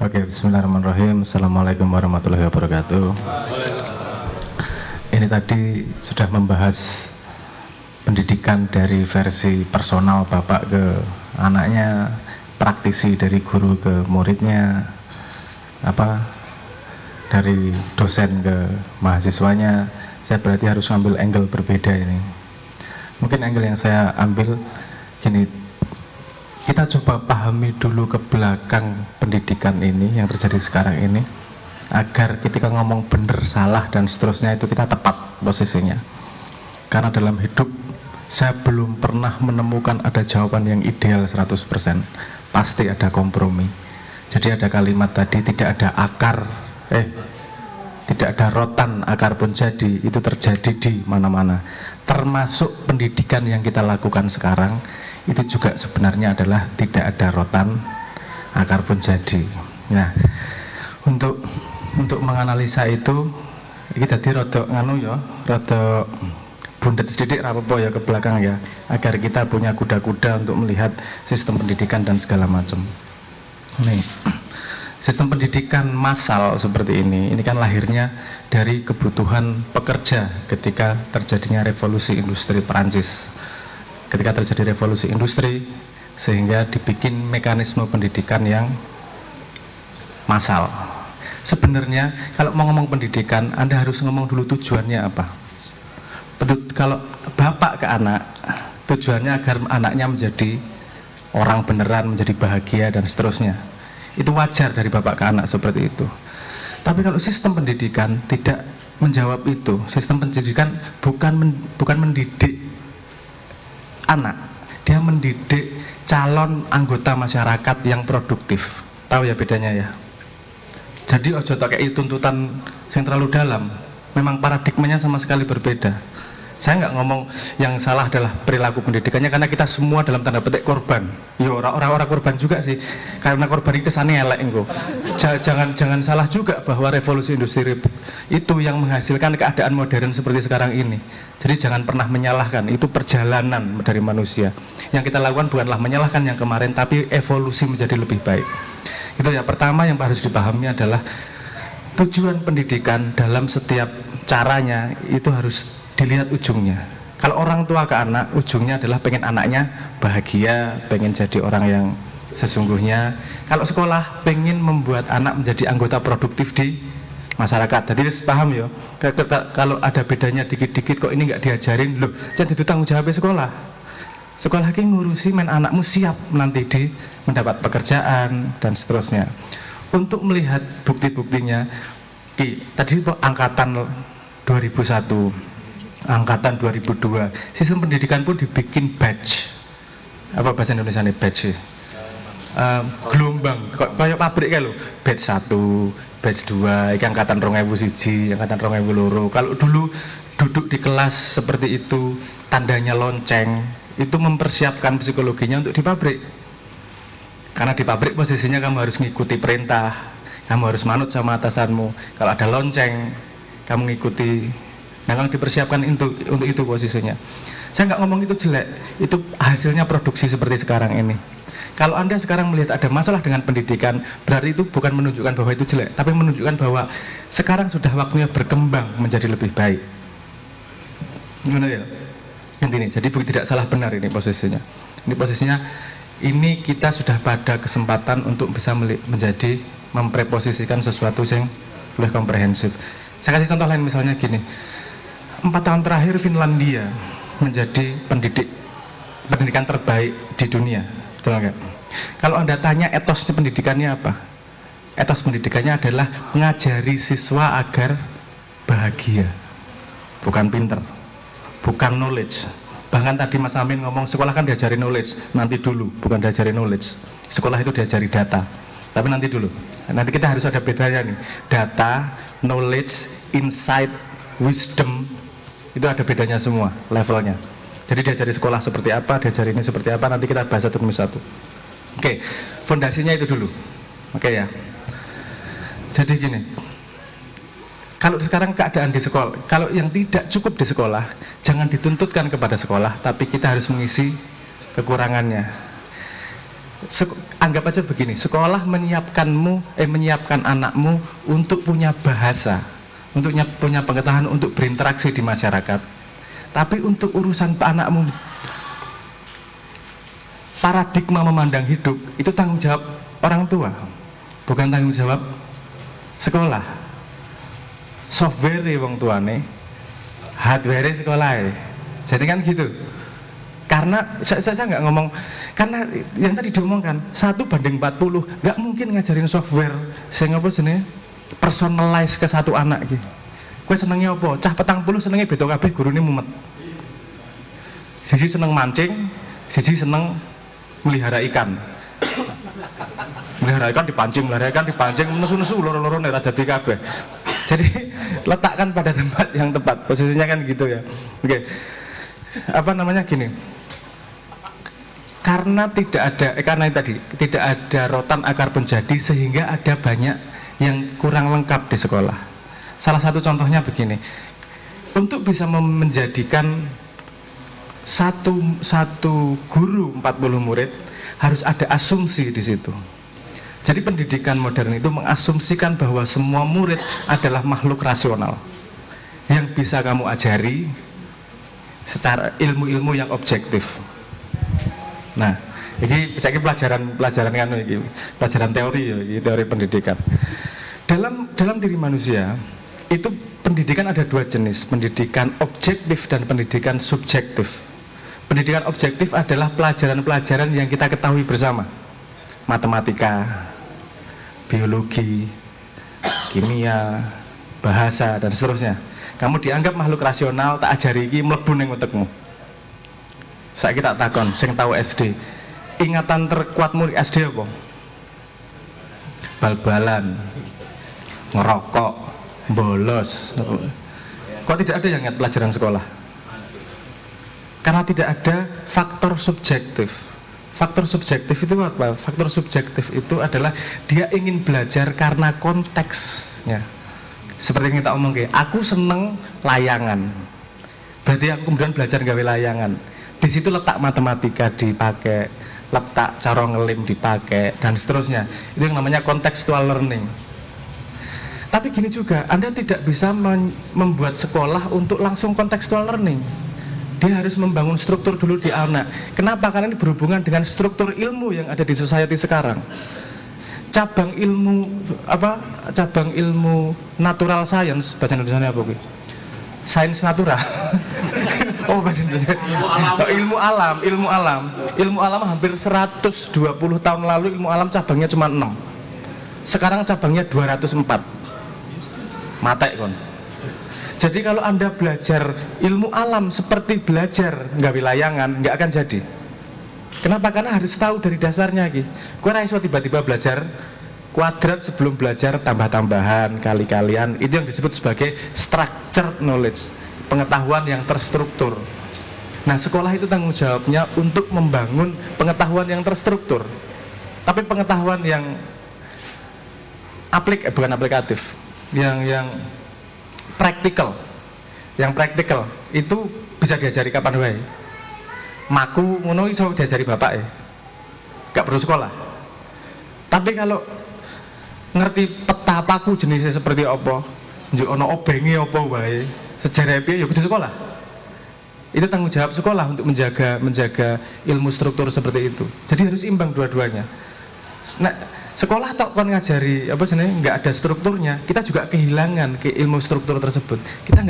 Oke, bismillahirrahmanirrahim. Assalamualaikum warahmatullahi wabarakatuh. Ini tadi sudah membahas pendidikan dari versi personal Bapak ke anaknya, praktisi dari guru ke muridnya, dari dosen ke mahasiswanya. Saya berarti harus ambil angle berbeda ini. Mungkin angle yang saya ambil gini, kita coba pahami dulu ke belakang pendidikan ini yang terjadi sekarang ini, agar ketika ngomong benar, salah, dan seterusnya itu kita tepat posisinya. Karena dalam hidup saya belum pernah menemukan ada jawaban yang ideal 100%. Pasti ada kompromi. Jadi ada kalimat tadi, tidak ada tidak ada rotan, akar pun jadi. Itu terjadi di mana-mana. Termasuk pendidikan yang kita lakukan sekarang, itu juga sebenarnya adalah tidak ada rotan, akar pun jadi. Nah, untuk menganalisa itu, kita rodok rodok bundet sedikit rapopo ya ke belakang ya, agar kita punya kuda-kuda untuk melihat sistem pendidikan dan segala macam. Nih, sistem pendidikan massal seperti ini kan lahirnya dari kebutuhan pekerja ketika terjadinya revolusi industri Perancis. Ketika terjadi revolusi industri, sehingga dibikin mekanisme pendidikan yang massal. Sebenarnya kalau mau ngomong pendidikan, Anda harus ngomong dulu tujuannya apa. Kalau bapak ke anak, tujuannya agar anaknya menjadi orang beneran, menjadi bahagia dan seterusnya. Itu wajar dari bapak ke anak seperti itu. Tapi kalau sistem pendidikan tidak menjawab itu. Sistem pendidikan bukan mendidik anak, dia mendidik calon anggota masyarakat yang produktif. Tahu ya bedanya ya. Jadi ojo tak kayak tuntutan yang terlalu dalam. Memang paradigmanya sama sekali berbeda. Saya nggak ngomong yang salah adalah perilaku pendidikannya, karena kita semua dalam tanda petik korban. Ya orang-orang korban juga sih, karena korban itu kesannya elek engko. Jangan salah juga bahwa revolusi industri itu yang menghasilkan keadaan modern seperti sekarang ini. Jadi jangan pernah menyalahkan, itu perjalanan dari manusia. Yang kita lakukan bukanlah menyalahkan yang kemarin, tapi evolusi menjadi lebih baik. Itu ya, pertama yang harus dipahami adalah tujuan pendidikan dalam setiap caranya itu harus dilihat ujungnya. Kalau orang tua ke anak, ujungnya adalah pengen anaknya bahagia, pengen jadi orang yang sesungguhnya. Kalau sekolah, pengen membuat anak menjadi anggota produktif di masyarakat. Jadi paham ya, kalau ada bedanya dikit-dikit kok ini nggak diajarin, loh jadi itu tanggung jawab sekolah. Sekolah ini ngurusi anakmu siap nanti mendapat pekerjaan dan seterusnya. Untuk melihat bukti-buktinya, tadi itu angkatan 2001, angkatan 2002, sistem pendidikan pun dibikin batch. Apa bahasa Indonesia ini batch? Gelombang, kayak pabrik kan lho. Batch 1, batch 2, iki angkatan 2001, angkatan 2002. Kalau dulu duduk di kelas seperti itu, tandanya lonceng, itu mempersiapkan psikologinya untuk di pabrik. Karena di pabrik posisinya kamu harus ngikuti perintah, kamu harus manut sama atasanmu. Kalau ada lonceng, kamu ngikuti. Nah, kalau dipersiapkan untuk itu posisinya. Saya nggak ngomong itu jelek, itu hasilnya produksi seperti sekarang ini. Kalau Anda sekarang melihat ada masalah dengan pendidikan, berarti itu bukan menunjukkan bahwa itu jelek, tapi menunjukkan bahwa sekarang sudah waktunya berkembang menjadi lebih baik. Gimana ya? Ini, jadi tidak salah benar ini posisinya. Ini posisinya, ini kita sudah pada kesempatan untuk bisa menjadi mempreposisikan sesuatu yang lebih komprehensif. Saya kasih contoh lain, misalnya gini. 4 tahun terakhir Finlandia menjadi pendidikan terbaik di dunia, betul nggak? Kalau Anda tanya etosnya pendidikannya apa? Etos pendidikannya adalah mengajari siswa agar bahagia, bukan pinter, bukan knowledge. Bahkan tadi Mas Amin ngomong sekolah kan diajari knowledge, nanti dulu, bukan diajari knowledge. Sekolah itu diajari data, tapi nanti dulu. Nanti kita harus ada bedanya nih, data, knowledge, insight, wisdom. Itu ada bedanya semua levelnya. Jadi diajari sekolah seperti apa, diajari ini seperti apa, nanti kita bahas satu demi satu. Oke, fondasinya itu dulu. Oke ya. Jadi gini, kalau sekarang keadaan di sekolah, kalau yang tidak cukup di sekolah, jangan dituntutkan kepada sekolah, tapi kita harus mengisi kekurangannya. Anggap aja begini, sekolah menyiapkan anakmu untuk punya bahasa, untuk punya pengetahuan, untuk berinteraksi di masyarakat. Tapi untuk urusan anakmu, paradigma memandang hidup itu tanggung jawab orang tua, bukan tanggung jawab sekolah. Software wong tuane, hardware sekolah. Jadi kan gitu. Karena saya nggak ngomong, karena yang tadi diomongkan 1:40, nggak mungkin ngajarin software sehingga apa jenis personalize ke satu anak gitu. Kue senengnya apa? Cah 40 senengnya beda kabeh, gurune mumet. Siji seneng mancing, siji seneng melihara ikan. Melihara ikan dipancing, nesu-nesu loro-loro nek dadi kabeh. Jadi letakkan pada tempat yang tepat, posisinya kan gitu ya. Oke. Apa namanya gini? Karena tidak ada rotan akar penjadi sehingga ada banyak yang kurang lengkap di sekolah. Salah satu contohnya begini. Untuk bisa menjadikan satu guru 40 murid harus ada asumsi di situ. Jadi pendidikan modern itu mengasumsikan bahwa semua murid adalah makhluk rasional yang bisa kamu ajari secara ilmu-ilmu yang objektif. Nah, ini bisa pelajaran kan ini, pelajaran teori ya, ini teori pendidikan. Dalam diri manusia itu pendidikan ada dua jenis, pendidikan objektif dan pendidikan subjektif. Pendidikan objektif adalah pelajaran-pelajaran yang kita ketahui bersama, matematika, biologi, kimia, bahasa dan seterusnya. Kamu dianggap makhluk rasional, tak ajari iki mlebu ning utekmu. Saiki tak takon, sing tahu SD, ingatan terkuatmu di SD apa? Bal-balan, ngerokok, bolos. Kok tidak ada yang ingat pelajaran sekolah? Karena tidak ada faktor subjektif. Faktor subjektif itu apa? Faktor subjektif itu adalah dia ingin belajar karena konteksnya. Seperti yang kita omong, aku seneng layangan, berarti aku kemudian belajar gawe layangan. Di situ letak matematika dipakai, letak cara ngelim dipakai, dan seterusnya. Itu yang namanya contextual learning. Tapi gini juga, Anda tidak bisa membuat sekolah untuk langsung contextual learning. Dia harus membangun struktur dulu di anak. Kenapa? Karena ini berhubungan dengan struktur ilmu yang ada di society sekarang. Cabang ilmu natural science, bahasa Indonesia apa Bu? Sains natural. Oh, bahasa Indonesia. Ilmu alam hampir 120 tahun lalu ilmu alam cabangnya cuma 6. Sekarang cabangnya 204. Matek kon. Jadi kalau Anda belajar ilmu alam seperti belajar nggawe layangan, nggak akan jadi. Kenapa? Karena harus tahu dari dasarnya iki. Kowe ora iso tiba-tiba belajar kuadrat sebelum belajar tambah-tambahan, kali-kalian. Itu yang disebut sebagai structured knowledge, pengetahuan yang terstruktur. Nah, sekolah itu tanggung jawabnya untuk membangun pengetahuan yang terstruktur. Tapi pengetahuan yang bukan aplikatif, yang praktikal. Yang praktikal itu bisa diajari kapan wae. Maku ngono iso diajari bapak ya. Gak perlu sekolah. Tapi kalau ngerti peta paku jenisnya seperti apa, njuk ana obenge apa wae, sejarah piye ya kudu sekolah. Itu tanggung jawab sekolah untuk menjaga ilmu struktur seperti itu. Jadi harus imbang dua-duanya. Nah, sekolah tok kon ngajari apa jenenge enggak ada strukturnya, kita juga kehilangan ilmu struktur tersebut. Kita